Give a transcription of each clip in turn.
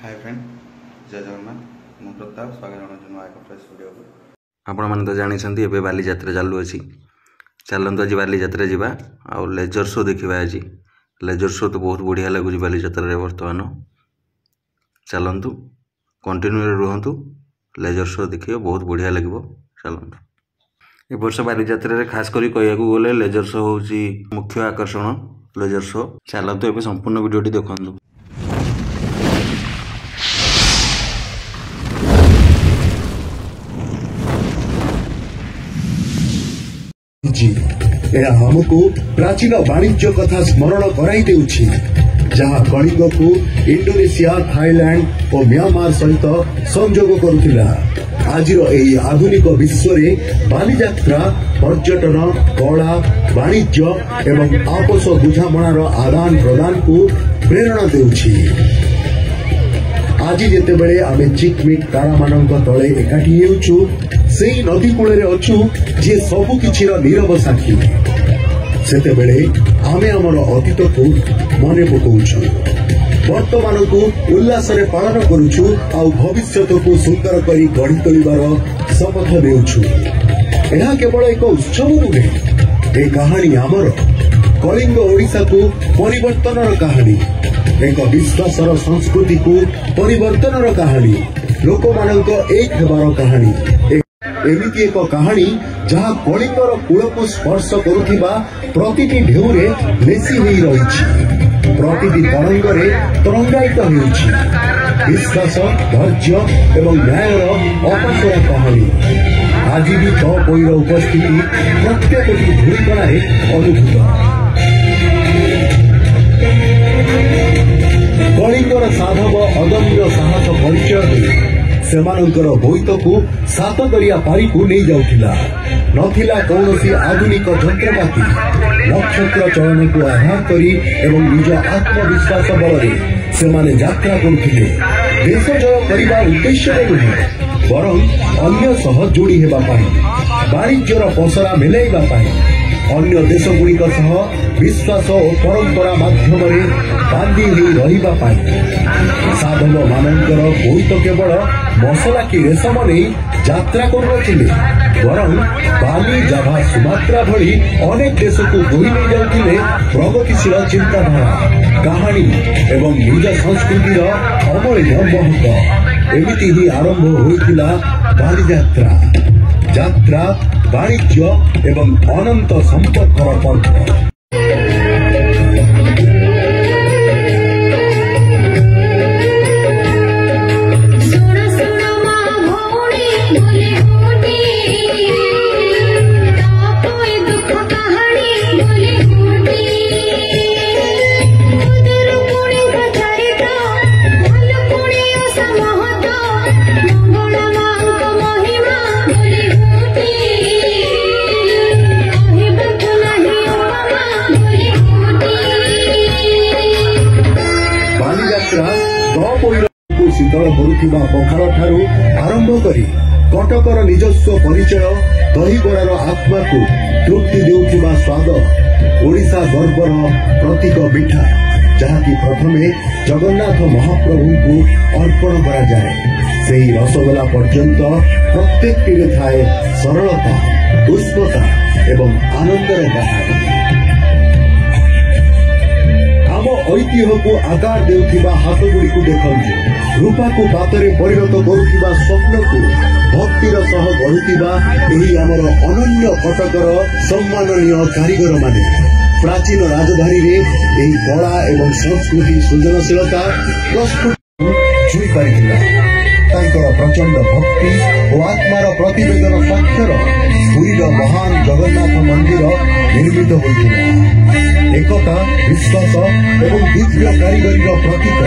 Hi friend जय जगन्नाथ मु प्रताप स्वागत नुआ एक फ्रेश वीडियो आपण मैंने तो जानते एवं बालीजात्रा चालू अच्छी चलते आज बालीजात्रा जावा आ लेजर शो देखा आज लेजर शो तो बहुत बढ़िया लगुच बालीजात्रा बर्तमान चलतु कंटिन्यू रुहतु लेजर शो देखिए बहुत बढ़िया लगे चलतु ए वर्ष बालीजात्रा खास कर कह गले लेजर शो हूँ मुख्य आकर्षण लेजर शो चलतु ए संपूर्ण वीडियोटी देखु हमको प्राचीन वाणिज्य कथा स्मरण कराई देउछि जहाँ कलिंग को इंडोनेशिया थाईलैंड और म्यांमार सहित संयोग करुथिला आज आधुनिक विश्व में बालीजात्रा पर्यटन कला वाणिज्य एवं आपस बुझामणार आदान प्रदान को प्रेरणा देउछि आज जेतेबेले आमे चिकमिक तारा मानक तले एकाठी हेउछु सेई नदी कूल अच्छु जे सबु किछिर नीरव साक्षी सेतेबेले आमे हमर अतीत को मने पकाउछु वर्तमान को उल्लास रे पालन करूछु आ भविष्य को सुंदर करी गढ़ी तोलिबार शपथ देउछु एहा केवल एक उत्सव नुहे ए कहानी आमर कलिंग ओडिशा को परिवर्तन कहानी एक विश्वासर संस्कृति को परिवर्तन कहानी लोक मानक एक हेबार कहानी एमिति एक कहानी जहाँ कलिंगर कूल को स्पर्श करुथिबा प्रतिटी ढेउरे लेसी होई रहिछि प्रतिटी तरंगरे तरंगायित हेउछि विश्वास धैर्य एवं न्यायर अपसरा कहानी आज भी तपईर उपस्थिति प्रत्येक धूलिकणारे अनुभूत कलिंगर साधव अदम्य साहस परिचय सेमानंकर बोईत को सात दरिया पारी को नहीं जाउथिला नथिला कौनसी आधुनिक जंत्रपाति नक्षत्र चयन को आधार करी एवं निज आत्मविश्वास बल से यात्रा करुथिले देश जय करने उद्देश्य नुहे बरं अन्य सह जोड़ी हेबा पाई वाणिज्यर पसरा मेलाइबा पाई अन्य देश गुड़िक विश्वास और परंपरा माध्यम बांधी रहिबा पाई साधव मानकर बोईत केवल मसला की रेशम नहीं यात्रा कर बरं बाली जाभा सुमात्रा भली अनेक देश को बोही नहीं जाउथिले प्रगतिशील चिंताधारा कहानी एवं निज संस्कृतिर अमूल्य महत्व एमिति ही आरंभ होइथिला बालीजात्रा यात्रा वाणिज्य एवं अनंत संपर्कर पर्व शीतल करुवा पखाड़ ठारू आरंभ करी कटकर निजस्व परिचय दहीबड़ार आत्मा को तृप्ति देउथिबा स्वाद ओडिशा गर्वर प्रतीक मिठा जहाँकि प्रथमे जगन्नाथ महाप्रभु को अर्पण करा जाए सेही रसगोला पर्यंत प्रत्येक थाए सरलता उष्णता एवं आनंदर कहानी आम ऐतिह्य को आकार देउथिबा हाथ गुड़ी को देखंतु रूपा को पातरे परिणत करुथिबा स्वप्न को भक्तिर सह गढ़ुथिबा एही आमर अनन्य कटकर सम्माननीय कारीगर माने प्राचीन राजधानी रे एही कला एवं संस्कृति सृजनशीलता प्रस्तुत छुई पारिथिला तांकर प्रचंड भक्ति और आत्मार प्रतिवेदन स्वाक्षर पुरीर महान जगन्नाथ मंदिर निर्मित होइथिला एकता विश्वास एवं दिव्य कारीगरी प्रतीक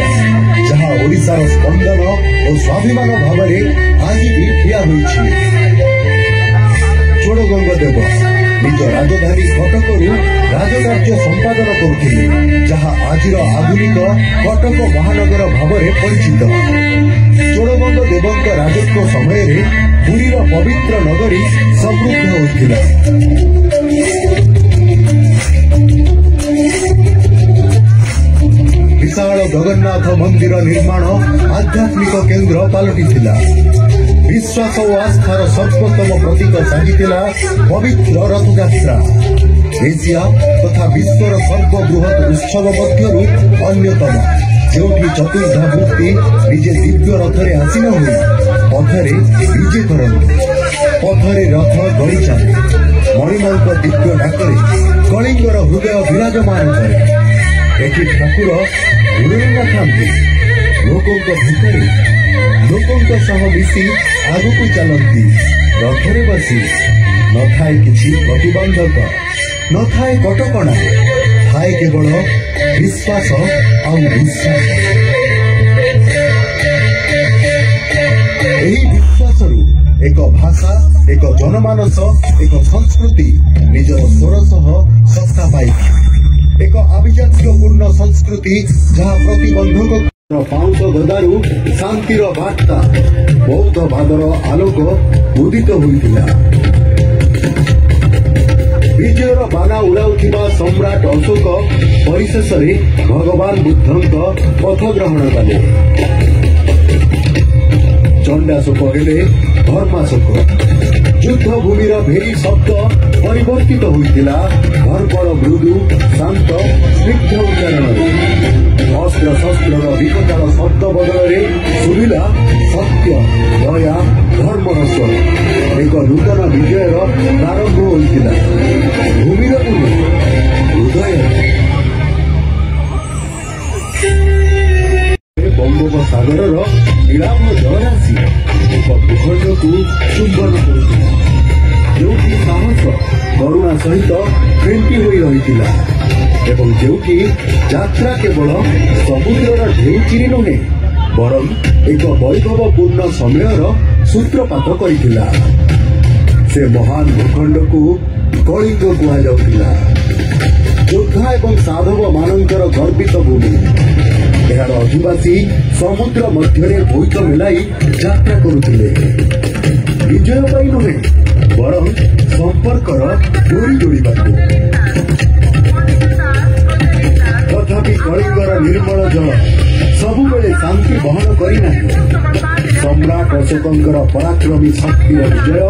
जहाँ ओडिशार स्पंदन और स्वाभिमान भाव आज भी ठिया होइछि चोड़गंग देव निज राजधानी कटकरू राजकार्य संपादन करुथिले जहाँ आजिर आधुनिक कटक महानगर भाव परिचित चोड़गंग देवंक राजत्व समय पुरीर पवित्र नगरी समृद्ध होइथिला विशाल जगन्नाथ मंदिर निर्माण आध्यात्मिक केन्द्र पलटिथिला। विश्वास और आस्थार सर्वोत्तम प्रतीक साजिथिला पवित्र रथयात्रा। एशिया तथा विश्वर सर्वबृहत उत्सव मध्यरु अन्यतम, जोठी चतुर्धा मूर्ति निजे दिव्य रथरे आसीन होई पथरे विजे करते। पथरे रथ गड़ी चले, मणिमांक दिव्य डाकरे कलिंगर हृदय विराजमान करे। एठी ठाकुर दूरे न थांते, लोकंक भितरे लोकंक सह मिसी आगुकु चलती। रथरे बसी न थाए किछि प्रतिबंधक, न थाए कटकणा, थाए केवल विश्वास और विश्वास। एही विश्वासरु एक भाषा, एक जनमानस, एक संस्कृति निजर स्वर सह सत्ता पाई। एक आभिजात्यपूर्ण संस्कृति जहाँ प्रतिबंधक पाउंस गदारू शांतिर बार्ता बौद्ध भागर आलोक उदित होइतिला। विजयर बाना उड़ाउथिबा सम्राट अशोक परिशेष भगवान बुद्धंक पथ ग्रहण कले। चंडाशोक हेले धर्माशोक। युद्ध भूमिर भेरी शब्द परिवर्तित होइतिला धर्पण मृदु शांत स्निग्ध उच्चारण। अस्त्र शस्त्र विकटाल शब्द बदल सुनिला सत्य दया धर्मर स्वर। एक नूतन विजयर प्रारंभ होइतिला भूमिर हृदय। बंगोपसागर नीलाभ जलराशि एक भूखंड को चुंबन करुला, जोठी साहस करुणा सहित फेंटी होई रहितिला एवं जोठी यात्रा केवल समुद्रर ढेउचिरी नुहे बरं एक वैभवपूर्ण समयर सूत्रपात करितिला। से महान भूखंड को कलिंग कुहाଯାଉଥିଲା। योद्धा एवं साधव मानकर गर्वित भूमि। यार अधिवासी समुद्र मध्य बोईत मिलाई यात्रा करुले। विजय पाई नुहे बरं संपर्कर डोरी जोड़ाक। तथापि कलिंगर निर्मल जल सबुबले शांति बहन करना। सम्राट अशोकंकर पराक्रमी शक्तिर विजय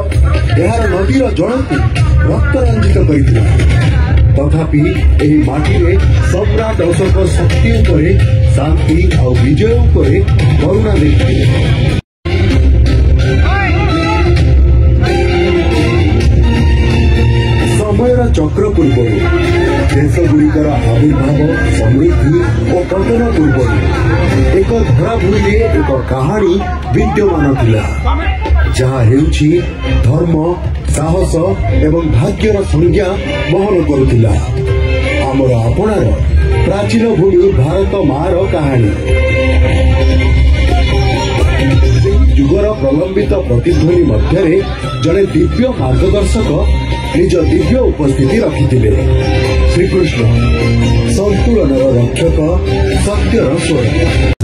यार नदीर जल को रक्तरंजित करथिला। तथापि एही माटी सम्राट अशोक शक्ति उपरे शांति और विजय उपरे करुणा देखिथिले। समयर चक्र पूर्व देशगुड़िकर आविर्भाव समृद्धि और पतन पूर्व एक धराभूमि एक कहानी विद्यमान थिला, जहाँ हेउछि धर्म साहस एवं भाग्यर संज्ञा बहन करुथिला। आमर आपणार प्राचीन भूमि भारत मार कहानी। युगर प्रलंबित प्रतिध्वनि मध्य जड़े दिव्य मार्गदर्शक निज दिव्य उपस्थिति रखिथिले। श्रीकृष्ण संतुलन रक्षक सत्यर स्वर।